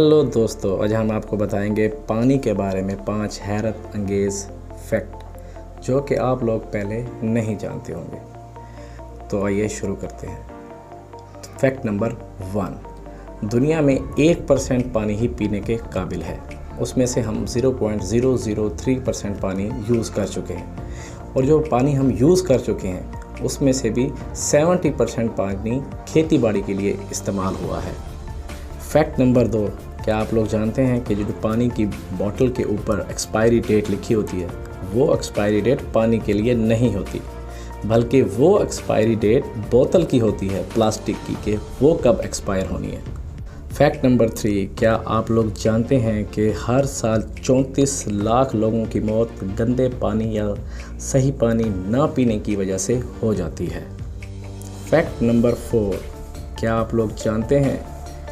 Hello दोस्तों, आज हम आपको बताएंगे पानी के बारे में 5 हैरत अंगेज़ फैक्ट जो कि आप लोग पहले नहीं जानते होंगे। तो आइए शुरू करते हैं। फैक्ट नंबर 1, दुनिया में 1% पानी ही पीने के काबिल है। उसमें से हम 0.003% पानी यूज़ कर चुके हैं और जो पानी हम यूज़ कर चुके हैं उसमें से भी 70% पानी खेती बाड़ी के लिए इस्तेमाल हुआ है। फैक्ट नंबर 2, क्या आप लोग जानते हैं कि जो पानी की बोतल के ऊपर एक्सपायरी डेट लिखी होती है वो एक्सपायरी डेट पानी के लिए नहीं होती, बल्कि वो एक्सपायरी डेट बोतल की होती है, प्लास्टिक की, कि वो कब एक्सपायर होनी है। फैक्ट नंबर 3, क्या आप लोग जानते हैं कि हर साल 34 लाख लोगों की मौत गंदे पानी या सही पानी ना पीने की वजह से हो जाती है। फैक्ट नंबर 4, क्या आप लोग जानते हैं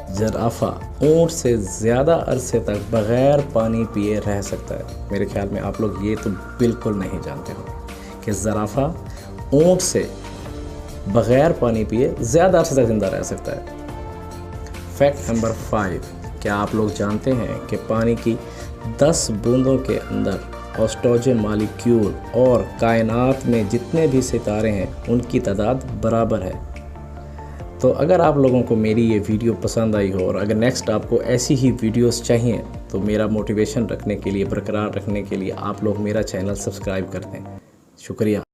ज़राफ़ा ऊँट से ज़्यादा अरसे तक बग़ैर पानी पिए रह सकता है। मेरे ख्याल में आप लोग ये तो बिल्कुल नहीं जानते हो कि ज़राफ़ा ऊँट से बग़ैर पानी पिए ज़्यादा अरसे तक ज़िंदा रह सकता है। फैक्ट नंबर 5, क्या आप लोग जानते हैं कि पानी की 10 बूंदों के अंदर ऑक्सीजन मॉलिक्यूल और कायनात में जितने भी सितारे हैं उनकी तादाद बराबर है। तो अगर आप लोगों को मेरी ये वीडियो पसंद आई हो और अगर नेक्स्ट आपको ऐसी ही वीडियोस चाहिए तो मेरा मोटिवेशन रखने के लिए, बरकरार रखने के लिए आप लोग मेरा चैनल सब्सक्राइब कर दें। शुक्रिया।